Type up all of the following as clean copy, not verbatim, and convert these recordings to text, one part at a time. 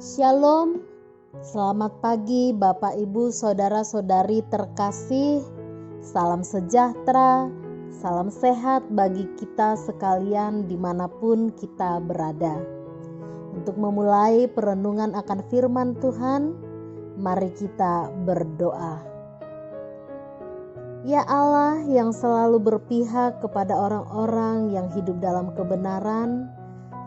Shalom, selamat pagi Bapak Ibu Saudara-saudari terkasih. Salam sejahtera, salam sehat bagi kita sekalian dimanapun kita berada. Untuk memulai perenungan akan firman Tuhan, mari kita berdoa. Ya Allah yang selalu berpihak kepada orang-orang yang hidup dalam kebenaran,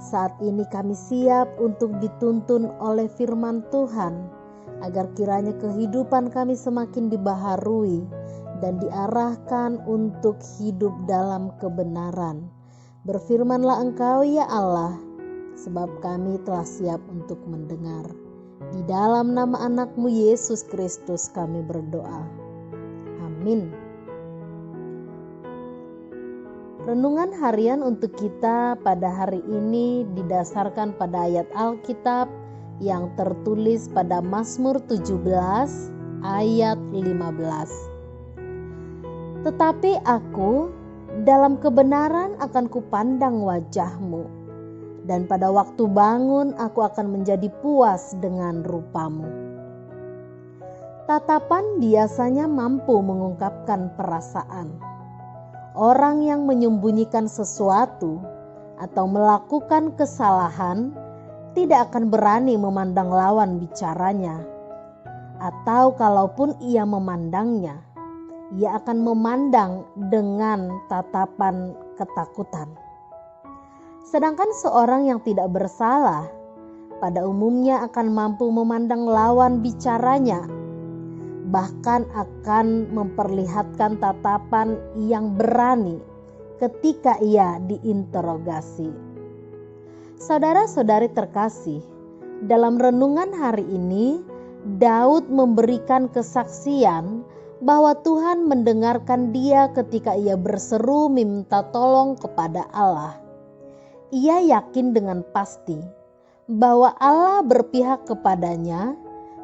saat ini kami siap untuk dituntun oleh firman Tuhan, agar kiranya kehidupan kami semakin dibaharui dan diarahkan untuk hidup dalam kebenaran. Berfirmanlah Engkau ya Allah, sebab kami telah siap untuk mendengar. Di dalam nama anak-Mu Yesus Kristus kami berdoa. Amin. Renungan harian untuk kita pada hari ini didasarkan pada ayat Alkitab yang tertulis pada Mazmur 17 ayat 15. Tetapi aku dalam kebenaran akan kupandang wajah-Mu, dan pada waktu bangun aku akan menjadi puas dengan rupa-Mu. Tatapan biasanya mampu mengungkapkan perasaan. Orang yang menyembunyikan sesuatu atau melakukan kesalahan tidak akan berani memandang lawan bicaranya. Atau kalaupun ia memandangnya, ia akan memandang dengan tatapan ketakutan. Sedangkan seorang yang tidak bersalah pada umumnya akan mampu memandang lawan bicaranya, bahkan akan memperlihatkan tatapan yang berani ketika ia diinterogasi. Saudara-saudari terkasih, dalam renungan hari ini, Daud memberikan kesaksian bahwa Tuhan mendengarkan dia ketika ia berseru minta tolong kepada Allah. Ia yakin dengan pasti bahwa Allah berpihak kepadanya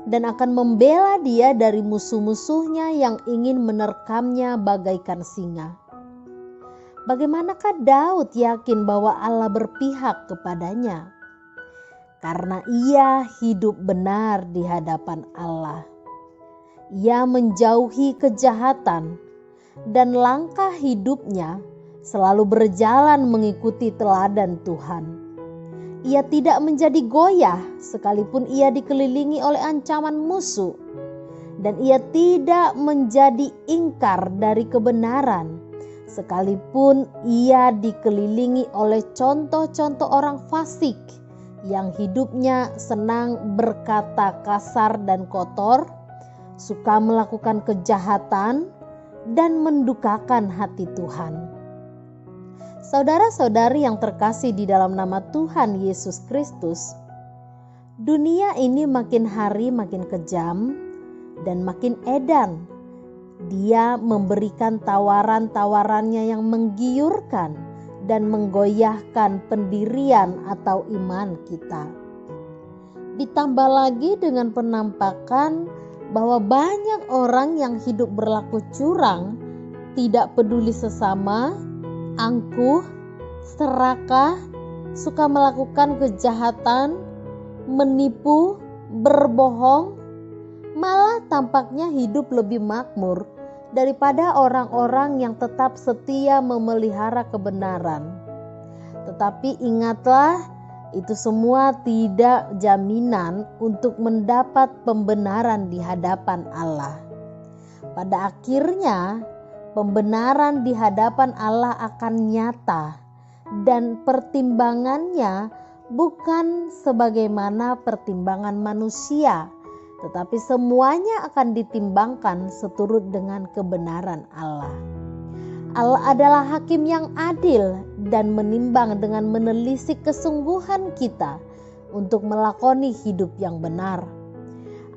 dan akan membela dia dari musuh-musuhnya yang ingin menerkamnya bagaikan singa. Bagaimanakah Daud yakin bahwa Allah berpihak kepadanya? Karena ia hidup benar di hadapan Allah. Ia menjauhi kejahatan dan langkah hidupnya selalu berjalan mengikuti teladan Tuhan. Ia tidak menjadi goyah sekalipun ia dikelilingi oleh ancaman musuh, dan ia tidak menjadi ingkar dari kebenaran sekalipun ia dikelilingi oleh contoh-contoh orang fasik yang hidupnya senang berkata kasar dan kotor, suka melakukan kejahatan dan mendukakan hati Tuhan. Saudara-saudari yang terkasih di dalam nama Tuhan Yesus Kristus, dunia ini makin hari makin kejam dan makin edan. Dia memberikan tawaran-tawarannya yang menggiurkan dan menggoyahkan pendirian atau iman kita. Ditambah lagi dengan penampakan bahwa banyak orang yang hidup berlaku curang, tidak peduli sesama, angkuh, serakah, suka melakukan kejahatan, menipu, berbohong, malah tampaknya hidup lebih makmur daripada orang-orang yang tetap setia memelihara kebenaran. Tetapi ingatlah, itu semua tidak jaminan untuk mendapat pembenaran di hadapan Allah. Pada akhirnya, pembenaran di hadapan Allah akan nyata dan pertimbangannya bukan sebagaimana pertimbangan manusia, tetapi semuanya akan ditimbangkan seturut dengan kebenaran Allah. Allah adalah hakim yang adil dan menimbang dengan menelisik kesungguhan kita untuk melakoni hidup yang benar.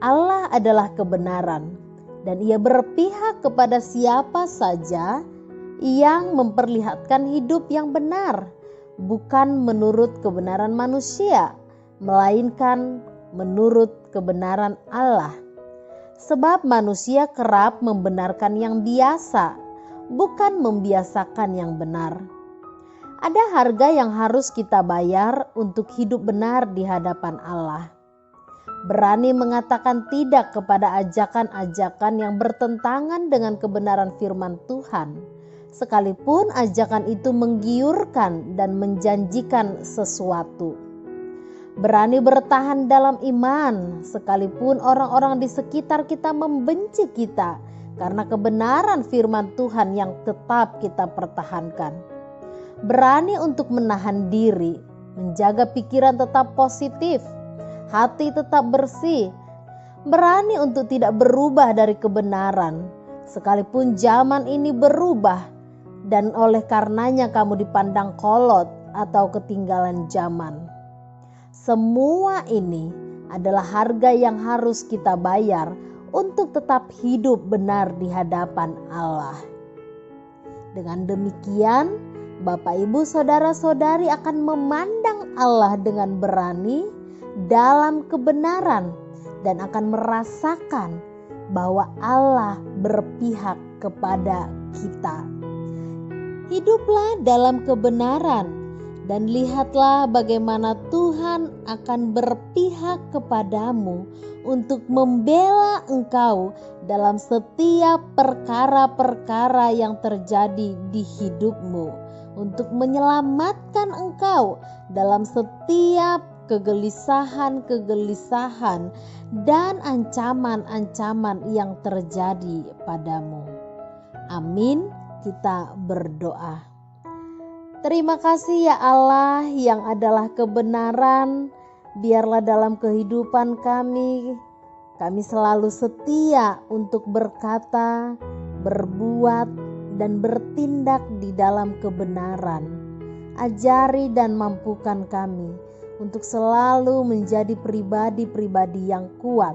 Allah adalah kebenaran, dan ia berpihak kepada siapa saja yang memperlihatkan hidup yang benar, bukan menurut kebenaran manusia, melainkan menurut kebenaran Allah. Sebab manusia kerap membenarkan yang biasa, bukan membiasakan yang benar. Ada harga yang harus kita bayar untuk hidup benar di hadapan Allah. berani mengatakan tidak kepada ajakan-ajakan yang bertentangan dengan kebenaran firman Tuhan, sekalipun ajakan itu menggiurkan dan menjanjikan sesuatu. Berani bertahan dalam iman, sekalipun orang-orang di sekitar kita membenci kita, karena kebenaran firman Tuhan yang tetap kita pertahankan. Berani untuk menahan diri, menjaga pikiran tetap positif, hati tetap bersih. Berani untuk tidak berubah dari kebenaran, sekalipun zaman ini berubah dan oleh karenanya kamu dipandang kolot atau ketinggalan zaman. Semua ini adalah harga yang harus kita bayar untuk tetap hidup benar di hadapan Allah. Dengan demikian, Bapak, Ibu, Saudara-saudari akan memandang Allah dengan berani dalam kebenaran dan akan merasakan bahwa Allah berpihak kepada kita. Hiduplah dalam kebenaran dan lihatlah bagaimana Tuhan akan berpihak kepadamu untuk membela engkau dalam setiap perkara-perkara yang terjadi di hidupmu, untuk menyelamatkan engkau dalam setiap kegelisahan-kegelisahan dan ancaman-ancaman yang terjadi padamu. Amin. Kita berdoa. Terima kasih ya Allah yang adalah kebenaran. Biarlah dalam kehidupan kami selalu setia untuk berkata, berbuat, dan bertindak di dalam kebenaran. Ajari dan mampukan kami untuk selalu menjadi pribadi-pribadi yang kuat,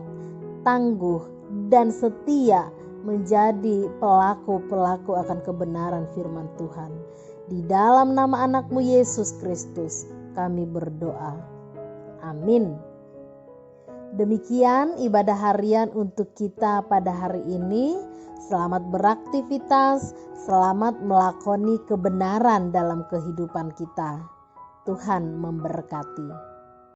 tangguh, dan setia menjadi pelaku-pelaku akan kebenaran firman Tuhan. Di dalam nama anak-Mu Yesus Kristus kami berdoa. Amin. Demikian ibadah harian untuk kita pada hari ini. Selamat beraktivitas, selamat melakoni kebenaran dalam kehidupan kita. Tuhan memberkati.